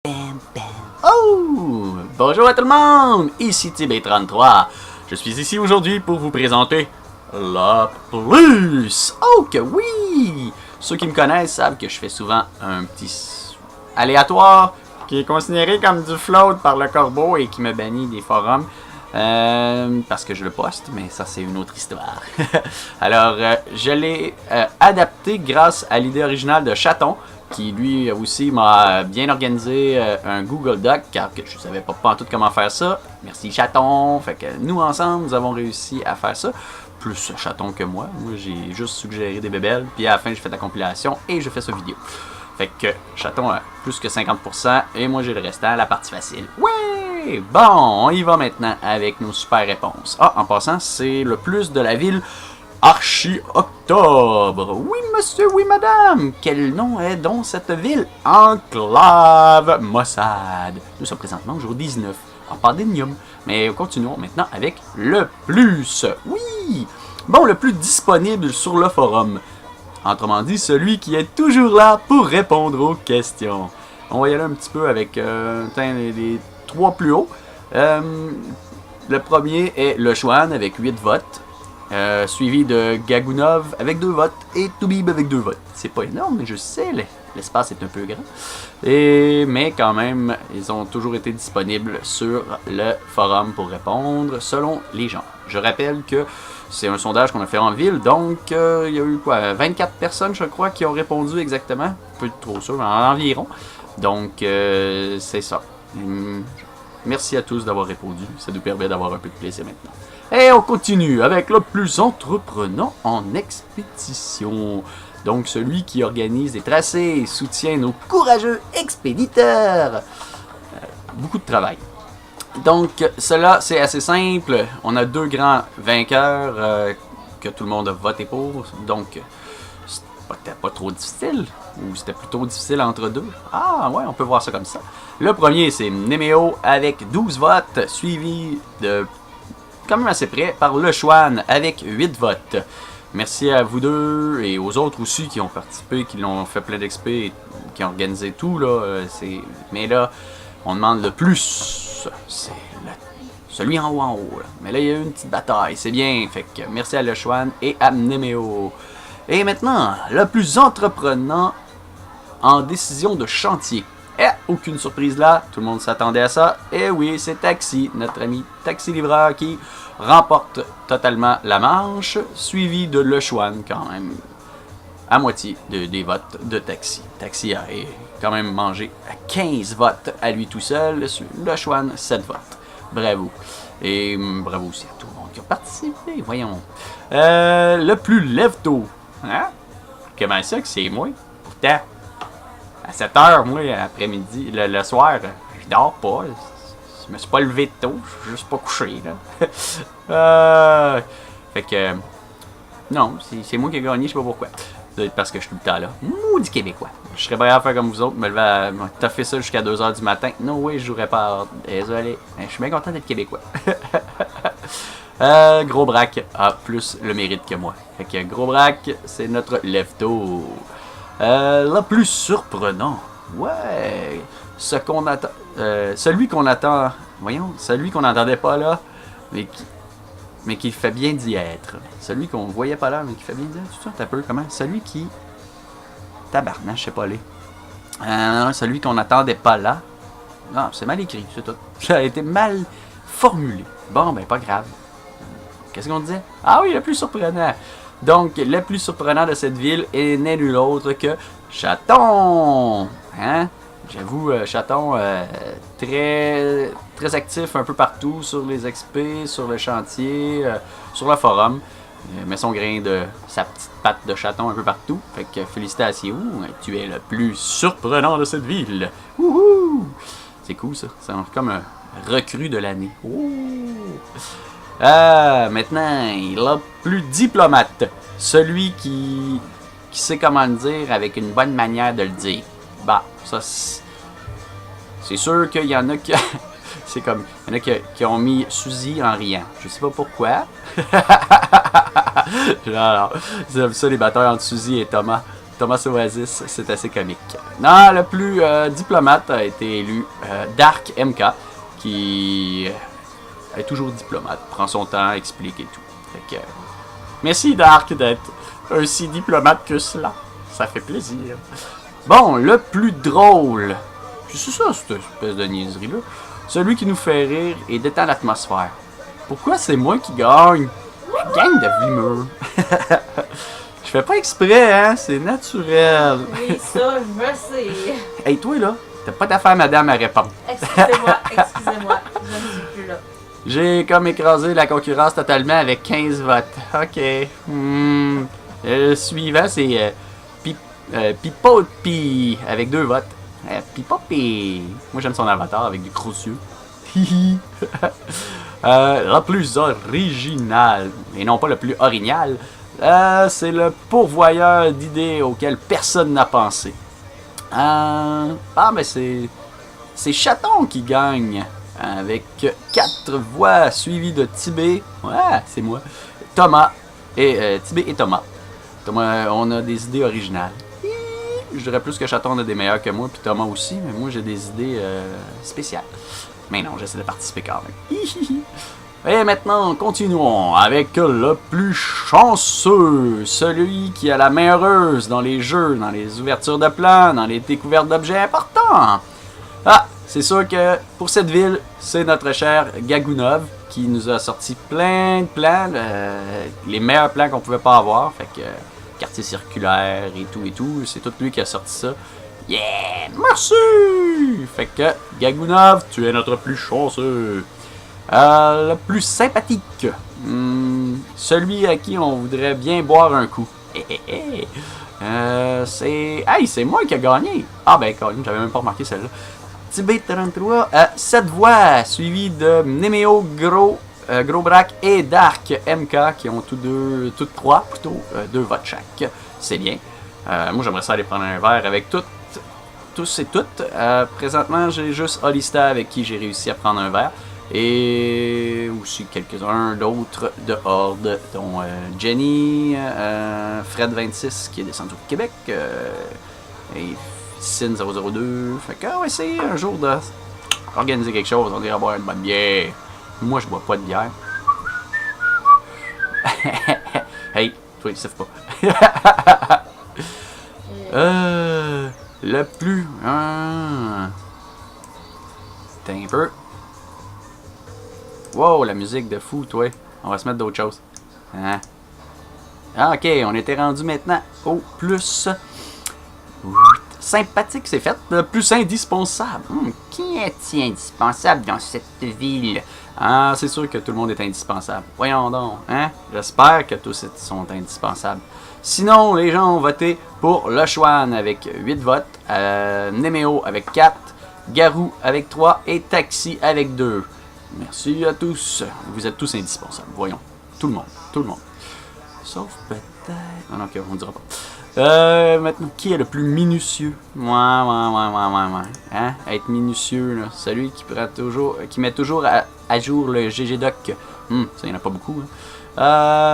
Bam, bam. Oh! Bonjour à tout le monde! Ici TB33. Je suis ici aujourd'hui pour vous présenter la plus. Oh que oui! Ceux qui me connaissent savent que je fais souvent un petit aléatoire qui est considéré comme du float par le corbeau et qui me bannit des forums. Parce que je le poste, mais ça c'est une autre histoire. Alors, je l'ai adapté grâce à l'idée originale de Chaton, qui lui aussi m'a bien organisé un Google Doc, car que je ne savais pas tout comment faire ça. Merci Chaton! Fait que nous ensemble, nous avons réussi à faire ça. Plus Chaton que moi. Moi, j'ai juste suggéré des bébelles, puis à la fin, j'ai fait la compilation et je fais cette vidéo. Fait que Chaton a plus que 50%, et moi j'ai le restant, la partie facile. Ouais! Bon, on y va maintenant avec nos super réponses. Ah, en passant, c'est le plus de la ville Archi-Octobre. Oui, monsieur, oui, madame. Quel nom est donc cette ville? Enclave Mossad. Nous sommes présentement au jour 19. En pandénium. Mais continuons maintenant avec le plus. Oui! Bon, le plus disponible sur le forum. Autrement dit, celui qui est toujours là pour répondre aux questions. On va y aller un petit peu avec les trois plus hauts. Le premier est Le Chouan avec 8 votes. Suivi de Gagounov avec 2 votes et Toubib avec 2 votes. C'est pas énorme, mais je sais, l'espace est un peu grand. Mais quand même, ils ont toujours été disponibles sur le forum pour répondre selon les gens. Je rappelle que c'est un sondage qu'on a fait en ville, donc il y a eu 24 personnes, je crois, qui ont répondu exactement. Un peu trop sûr, mais environ. Donc, c'est ça. Merci à tous d'avoir répondu. Ça nous permet d'avoir un peu de plaisir maintenant. Et on continue avec le plus entreprenant en expédition. Donc celui qui organise des tracés et soutient nos courageux expéditeurs. Beaucoup de travail. Donc cela c'est assez simple. On a 2 grands vainqueurs que tout le monde a voté pour. Donc c'était pas trop difficile. Ou c'était plutôt difficile entre deux. Ah ouais, on peut voir ça comme ça. Le premier c'est Nemeo avec 12 votes. Suivi de... quand même assez près, par Le Chouan avec 8 votes. Merci à vous deux et aux autres aussi qui ont participé, qui l'ont fait plein d'expé, qui ont organisé tout, là. Mais là, on demande le plus. C'est celui en haut, là. Mais là, il y a eu une petite bataille, c'est bien. Fait que merci à Le Chouan et à Nemeo. Et maintenant, le plus entreprenant en décision de chantier. Aucune surprise là, tout le monde s'attendait à ça. Et oui, c'est Taxi, notre ami Taxi Livreur qui remporte totalement la manche, suivi de Le Chouan quand même, à moitié des votes de Taxi. Taxi a quand même mangé 15 votes à lui tout seul, Le Chouan 7 votes. Bravo. Et bravo aussi à tout le monde qui a participé, voyons. Le plus lève-tôt. Hein? Comment ça que c'est moi? Pourtant, à 7 h, moi, après-midi, le soir, je dors pas. Je me suis pas levé tôt, je suis juste pas couché, là. Fait que... non, c'est moi qui ai gagné, je sais pas pourquoi. Parce que je suis tout le temps là. Maudit Québécois. Je serais prêt à faire comme vous autres, me lever à... T'as fait ça jusqu'à 2 h du matin. Non, oui, je jouerais pas. Désolé. Mais je suis bien content d'être Québécois. Gros Braque a plus le mérite que moi. Fait que Gros Braque, c'est notre lève-tôt. Le plus surprenant, ouais, celui qu'on attend, voyons, celui qu'on n'entendait pas là, mais qui fait bien d'y être. Celui qu'on voyait pas là, mais qui fait bien d'y être. Tu sais, un peu comment? Celui qui, tabarnak, je sais pas aller. Celui qu'on n'attendait pas là. Non, c'est mal écrit, c'est tout. Ça a été mal formulé. Bon, ben pas grave. Qu'est-ce qu'on disait? Ah oui, le plus surprenant. Donc, le plus surprenant de cette ville n'est nul autre que Chaton. Hein? J'avoue, Chaton, très, très actif un peu partout sur les expés, sur le chantier, sur le forum. Il met son grain de sa petite patte de chaton un peu partout. Fait que félicitations, tu es le plus surprenant de cette ville. Wouhou! C'est cool ça, c'est comme un recrue de l'année. Maintenant, le plus diplomate. Celui qui sait comment le dire avec une bonne manière de le dire. Bah, ça, c'est sûr qu'il y en a qui... c'est comme... Il y en a qui ont mis Suzy en riant. Je sais pas pourquoi. Alors, c'est ça les batailles entre Suzy et Thomas. Thomas Oasis, c'est assez comique. Non, le plus diplomate a été élu Dark MK, qui est toujours diplomate, prend son temps, explique et tout. Fait que, merci Dark d'être aussi diplomate que cela. Ça fait plaisir. Bon, le plus drôle. C'est ça, cette espèce de niaiserie-là. Celui qui nous fait rire et détend l'atmosphère. Pourquoi c'est moi qui gagne? Je gagne de vimeux. Je fais pas exprès, hein? C'est naturel. Oui, ça, je sais. Hey, toi, là, t'as pas d'affaire, madame, à répondre. Excusez-moi, excusez-moi. Je ne suis plus là. J'ai comme écrasé la concurrence totalement avec 15 votes. Ok. Le suivant, c'est Pipopi avec 2 votes. Pipopi. Moi, j'aime son avatar avec du gros yeux. Hihi. La plus originale, et non pas le plus orignal, c'est le pourvoyeur d'idées auquel personne n'a pensé. Ben c'est Chaton qui gagne avec 4 voix suivies de Tibé. Ouais, c'est moi. Thomas et Tibé et Thomas. Thomas, on a des idées originales. Je dirais plus que Chaton a des meilleures que moi, puis Thomas aussi, mais moi j'ai des idées spéciales. Mais non, j'essaie de participer quand même. Et maintenant, continuons avec le plus chanceux, celui qui a la main heureuse dans les jeux, dans les ouvertures de plans, dans les découvertes d'objets importants. Ah, c'est sûr que pour cette ville, c'est notre cher Gagounov qui nous a sorti plein de plans, les meilleurs plans qu'on pouvait pas avoir. Fait que quartier circulaire et tout, c'est tout lui qui a sorti ça. Yeah! Merci! Fait que, Gagounov, tu es notre plus chanceux. Le plus sympathique. Celui à qui on voudrait bien boire un coup. C'est... Hey, c'est moi qui a gagné! Ah ben, Colin, j'avais même pas remarqué celle-là. Tibet 33, 7 voix, suivi de Nemeo, Grosbrack et Dark MK, qui ont toutes 3, plutôt, 2 votes chaque. C'est bien. Moi, j'aimerais ça aller prendre un verre avec tous et toutes. Présentement, j'ai juste Holista avec qui j'ai réussi à prendre un verre. Et aussi quelques-uns d'autres de Horde, dont Jenny, Fred26 qui est descendu au Québec, et Sin002. Fait qu'on va essayer un jour d'organiser quelque chose, on ira boire une bonne bière. Moi, je bois pas de bière. Hey, toi, il siffle pas. Le plus... T'es un peu... Wow, la musique de fou, toi. On va se mettre d'autres choses. Hein? Ah, ok, on était rendu maintenant au plus... sympathique, c'est fait. Le plus indispensable. Qui est-il indispensable dans cette ville? Ah, c'est sûr que tout le monde est indispensable. Voyons donc, hein? J'espère que tous sont indispensables. Sinon, les gens ont voté pour Le Chouan avec 8 votes, Nemeo avec 4, Garou avec 3 et Taxi avec 2. Merci à tous. Vous êtes tous indispensables. Voyons. Tout le monde. Sauf peut-être... Ah non, ok, on ne dira pas. Maintenant, qui est le plus minutieux? Ouais. Hein? Être minutieux, là. Celui qui met toujours à jour le GGDoc. Ça, il n'y en a pas beaucoup. Hein.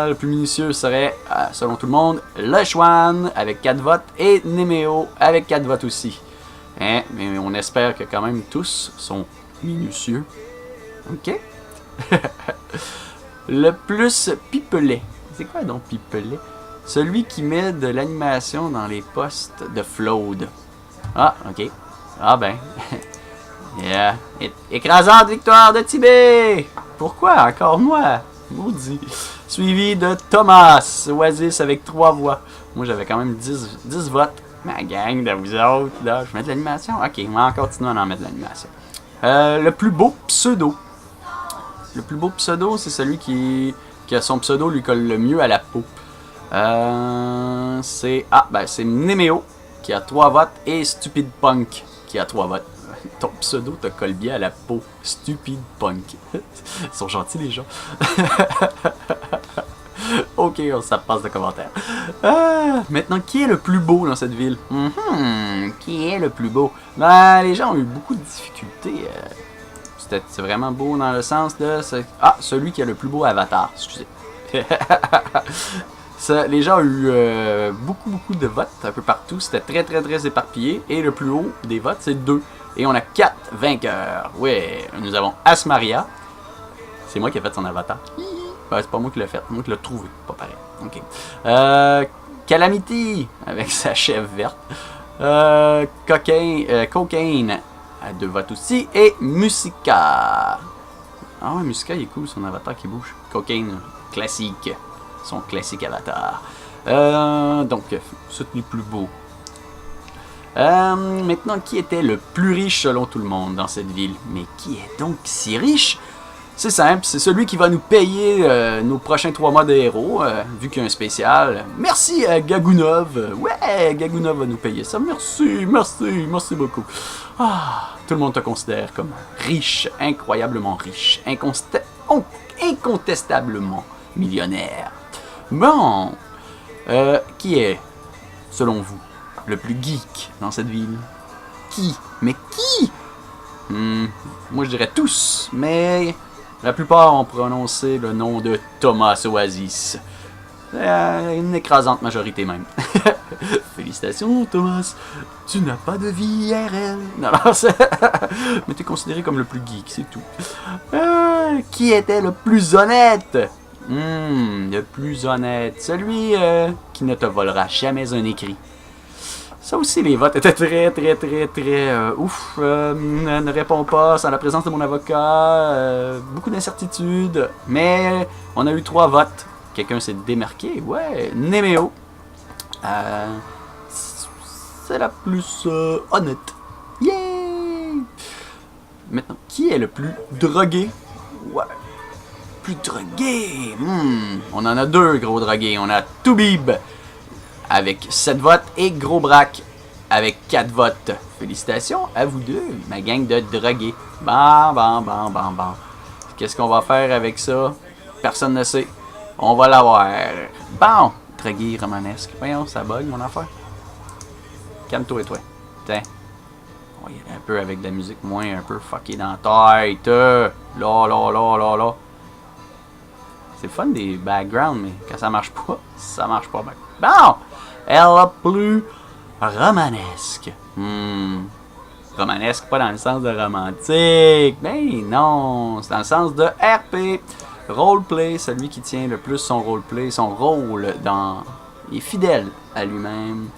Le plus minutieux serait, selon tout le monde, Le Chouan avec 4 votes et Nemeo avec 4 votes aussi. Hein? Mais on espère que quand même tous sont minutieux. Ok. Le plus pipelet. C'est quoi donc pipelet? Celui qui met de l'animation dans les postes de Flood. Ah, ok. Ah ben. Yeah. Écrasante victoire de Tibet! Pourquoi encore moi? Maudit. Suivi de Thomas Oasis avec 3 voix. Moi j'avais quand même 10 votes. Ma gang de vous autres, là. Je mets de l'animation? Ok, on va continuer à en mettre de l'animation. Le plus beau pseudo. Le plus beau pseudo, c'est celui qui a son pseudo lui colle le mieux à la peau. C'est Nemeo qui a 3 votes et Stupid Punk qui a 3 votes. Ton pseudo te colle bien à la peau. Stupid Punk. Ils sont gentils les gens. Ok, ça passe de commentaires. Maintenant, qui est le plus beau dans cette ville? Qui est le plus beau? Ben, les gens ont eu beaucoup de difficultés. C'est vraiment beau dans le sens de... celui qui a le plus beau avatar, excusez. Les gens ont eu beaucoup de votes un peu partout. C'était très éparpillé. Et le plus haut des votes, c'est 2. Et on a 4 vainqueurs. Ouais, nous avons Asmaria. C'est moi qui ai fait son avatar. C'est pas moi qui l'ai fait, c'est moi qui l'ai trouvé. Pas pareil. Ok. Calamity, avec sa chèvre verte. Cocaine, à 2 votes aussi. Et Musica. Ah ouais, Musica, il est cool, son avatar qui bouge. Cocaine, classique. Son classique avatar. Donc, c'est le plus beau. Maintenant, qui était le plus riche selon tout le monde dans cette ville? Mais qui est donc si riche? C'est simple, c'est celui qui va nous payer nos prochains 3 mois de héros, vu qu'il y a un spécial. Merci à Gagunov. Ouais, Gagunov va nous payer ça. Merci beaucoup. Ah, tout le monde te considère comme riche, incroyablement riche, incontestablement millionnaire. Bon, qui est, selon vous, le plus geek dans cette ville? Qui? Mais qui? Moi je dirais tous, mais la plupart ont prononcé le nom de Thomas Oasis. Une écrasante majorité même. Félicitations Thomas, tu n'as pas de vie IRL. Non, mais tu es considéré comme le plus geek, c'est tout. Qui était le plus honnête? Le plus honnête. Celui qui ne te volera jamais un écrit. Ça aussi, les votes étaient très ouf. Ne réponds pas sans la présence de mon avocat. Beaucoup d'incertitudes. Mais on a eu 3 votes. Quelqu'un s'est démarqué. Ouais, Nemeo. C'est la plus honnête. Yay! Maintenant, qui est le plus drogué? Ouais. Plus drogué. On en a 2 gros drogués. On a Toubib avec 7 votes et Gros Braque avec 4 votes. Félicitations à vous deux, ma gang de drogués. Bon. Qu'est-ce qu'on va faire avec ça? Personne ne sait. On va l'avoir. Bon, drogué romanesque. Voyons, ça bug mon affaire. Calme-toi et toi. Tiens. On va y aller un peu avec de la musique moins un peu fucké dans la tête. Là. C'est fun des backgrounds, mais quand ça marche pas bien. Bon! Elle a plus romanesque. Romanesque, pas dans le sens de romantique. Ben non, c'est dans le sens de RP. Roleplay, celui qui tient le plus son roleplay, son rôle dans... Il est fidèle à lui-même.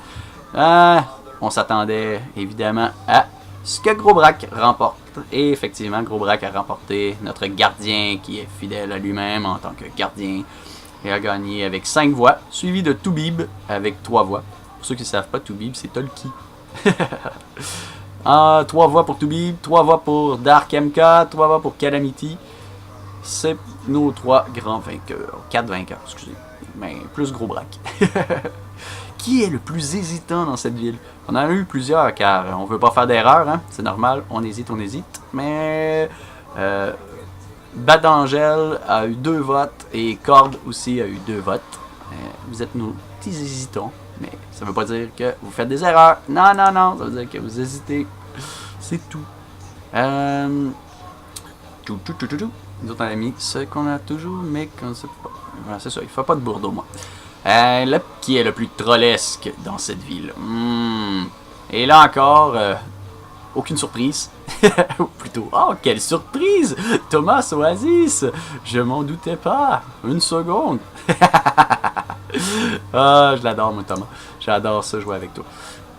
On s'attendait évidemment à ce que Gros Braque remporte. Et effectivement, Gros Braque a remporté notre gardien qui est fidèle à lui-même en tant que gardien. Et a gagné avec 5 voix, suivi de Toubib avec 3 voix. Pour ceux qui ne savent pas, Toubib, c'est Tolki. 3 voix pour Toubib, 3 voix pour Dark MK, 3 voix pour Calamity. C'est nos 3 grands vainqueurs. 4 vainqueurs, excusez. Mais plus Gros Braque. Qui est le plus hésitant dans cette ville? On en a eu plusieurs, car on veut pas faire d'erreur, hein? C'est normal, on hésite. Mais... Bad Angel a eu 2 votes et Cord aussi a eu 2 votes. Vous êtes nos petits hésitants, mais ça veut pas dire que vous faites des erreurs. Non, ça veut dire que vous hésitez. C'est tout. Nous autres, on a mis ce qu'on a toujours, mais qu'on sait pas. Voilà, c'est ça, il faut pas de bourdeau, moi. Là, qui est le plus trollesque dans cette ville? Et là encore, aucune surprise. Ou plutôt, oh, quelle surprise! Thomas Oasis! Je m'en doutais pas! Une seconde! Ah, je l'adore, moi, Thomas. J'adore ça, jouer avec toi.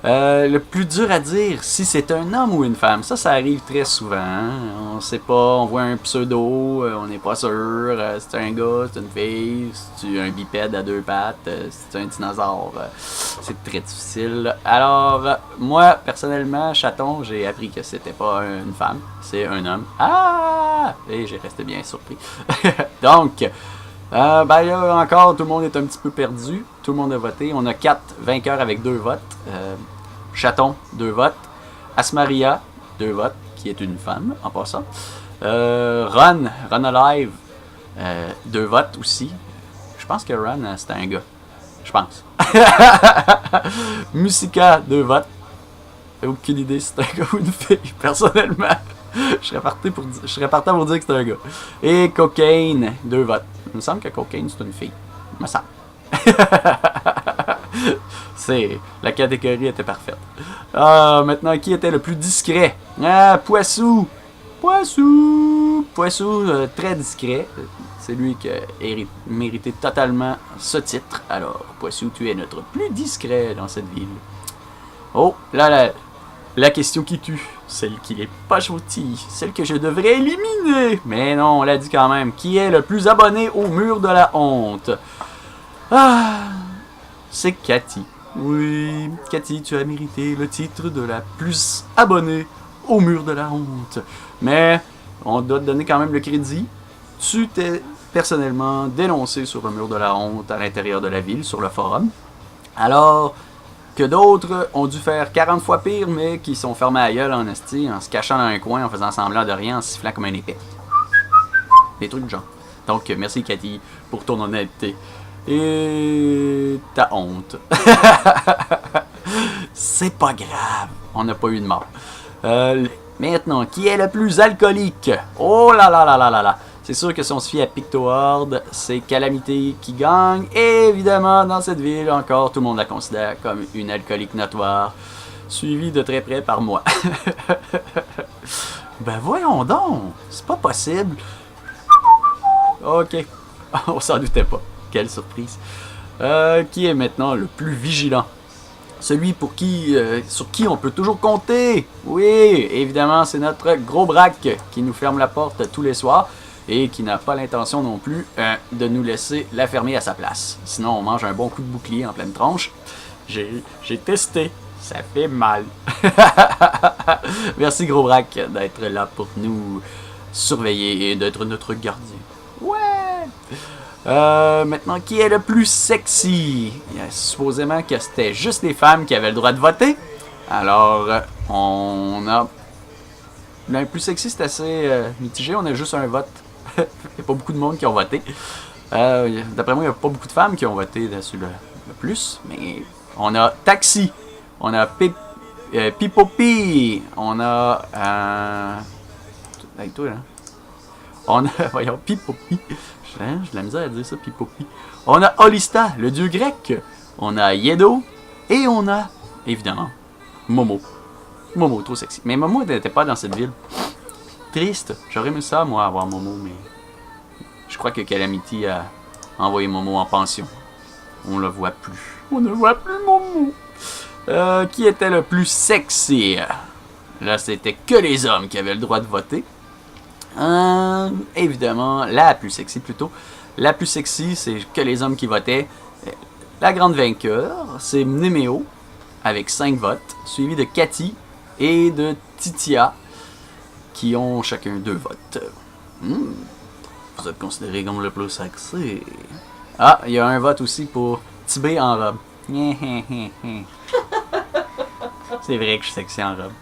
Le plus dur à dire, si c'est un homme ou une femme, ça arrive très souvent. Hein? On sait pas, on voit un pseudo, on n'est pas sûr. C'est un gars, c'est une fille, c'est un bipède à 2 pattes, c'est un dinosaure. C'est très difficile. Alors, moi, personnellement, chaton, j'ai appris que c'était pas une femme, c'est un homme. Ah! Et j'ai resté bien surpris. Donc, là encore, tout le monde est un petit peu perdu. Tout le monde a voté. On a 4 vainqueurs avec 2 votes. Chaton, 2 votes. Asmaria, 2 votes, qui est une femme, en passant. Run Alive, 2 votes aussi. Je pense que Run, c'était un gars. Je pense. Musica, 2 votes. Aucune idée si c'est un gars ou une fille, personnellement. Je serais partant pour dire que c'est un gars. Et Cocaine, 2 votes. Il me semble que Cocaine, c'est une fille. Il me semble. La catégorie était parfaite. Ah, maintenant, qui était le plus discret? Ah, Poissou! Poissou, très discret. C'est lui qui a mérité totalement ce titre. Alors, Poissou, tu es notre plus discret dans cette ville. Oh, là, la question qui tue. Celle qui n'est pas gentille. Celle que je devrais éliminer. Mais non, on l'a dit quand même. Qui est le plus abonné au mur de la honte? Ah, c'est Cathy. Oui, Cathy, tu as mérité le titre de la plus abonnée au mur de la honte. Mais on doit te donner quand même le crédit. Tu t'es personnellement dénoncé sur le mur de la honte à l'intérieur de la ville, sur le forum. Alors que d'autres ont dû faire 40 fois pire, mais qui sont fermés à gueule en esti, en se cachant dans un coin, en faisant semblant de rien, en sifflant comme un épée. Des trucs de genre. Donc, merci Cathy pour ton honnêteté. Et ta honte. C'est pas grave. On n'a pas eu de mort. Maintenant, qui est le plus alcoolique? Oh là là là là là là. C'est sûr que si on se fie à Pictohord, c'est Calamité qui gagne. Et évidemment, dans cette ville, encore, tout le monde la considère comme une alcoolique notoire. Suivie de très près par moi. Ben voyons donc. C'est pas possible. Ok. On s'en doutait pas. Quelle surprise. Qui est maintenant le plus vigilant? Celui sur qui on peut toujours compter. Oui, évidemment, c'est notre gros braque qui nous ferme la porte tous les soirs et qui n'a pas l'intention non plus de nous laisser la fermer à sa place. Sinon, on mange un bon coup de bouclier en pleine tronche. J'ai testé. Ça fait mal. Merci, gros braque, d'être là pour nous surveiller et d'être notre gardien. Ouais! Maintenant, qui est le plus sexy? Supposément que c'était juste les femmes qui avaient le droit de voter. Alors, on a... Le plus sexy, c'est assez mitigé. On a juste un vote. Il n'y a pas beaucoup de monde qui ont voté. D'après moi, il n'y a pas beaucoup de femmes qui ont voté sur le plus. Mais on a Taxi. On a Pipopi. On a... Avec toi, là. On a... Voyons, Pipopi. J'ai de la misère à dire ça, Pipopi. On a Holista, le dieu grec. On a Yedo. Et on a, évidemment, Momo. Momo, trop sexy. Mais Momo n'était pas dans cette ville. Triste. J'aurais aimé ça, moi, avoir Momo, mais... Je crois que Calamity a envoyé Momo en pension. On le voit plus. On ne voit plus Momo. Qui était le plus sexy? Là, c'était que les hommes qui avaient le droit de voter. Évidemment, la plus sexy plutôt. La plus sexy, c'est que les hommes qui votaient. La grande vainqueur, c'est Nemeo, avec 5 votes, suivi de Cathy et de Titia, qui ont chacun 2 votes. Vous êtes considéré comme le plus sexy. Ah, il y a un vote aussi pour Tibé en robe. C'est vrai que je suis sexy en robe.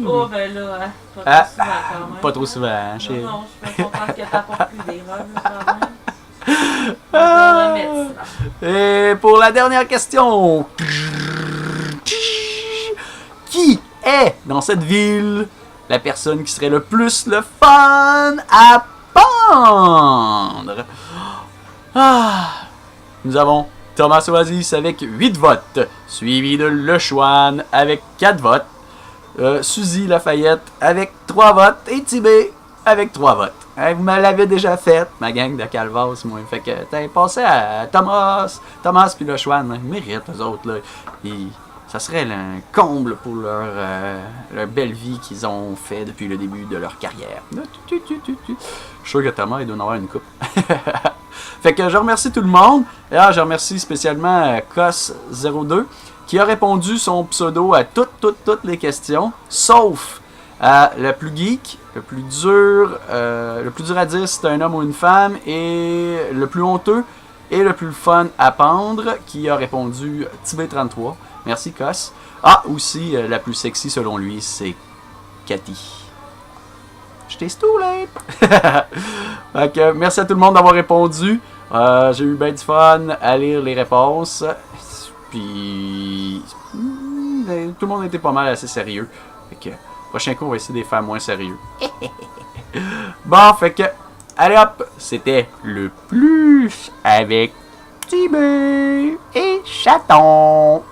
Oh, ben là, hein, pas trop souvent quand même. Pas trop souvent, hein, chérie. Non, je suis pas contente que t'apportes plus des robes, là, quand même. On remettre ça. Et pour la dernière question. Qui est dans cette ville la personne qui serait le plus le fun à pendre? Nous avons Thomas Oasis avec 8 votes, suivi de Le Chouane avec 4 votes, Suzy Lafayette avec 3 votes et Tibé avec 3 votes. Vous me l'avez déjà fait, ma gang de Calvas, moi. Fait que t'as passé à Thomas puis Le Chouane. Ils méritent, eux autres, là. Ça serait un comble pour leur belle vie qu'ils ont fait depuis le début de leur carrière. Je suis sûr que Thomas, il doit en avoir une coupe. Fait que je remercie tout le monde. Et là, je remercie spécialement Cos02 qui a répondu son pseudo à toutes les questions, sauf à le plus geek, le plus dur à dire si c'est un homme ou une femme, et le plus honteux et le plus fun à pendre, qui a répondu Tibet33. Merci Cos. Ah, aussi, la plus sexy selon lui, c'est Cathy. Je t'ai stoulé! Donc, merci à tout le monde d'avoir répondu. J'ai eu bien du fun à lire les réponses. Puis, tout le monde était pas mal assez sérieux. Fait que, prochain coup, on va essayer de les faire moins sérieux. Bon, fait que, allez hop, c'était le plus avec Petit B et chaton.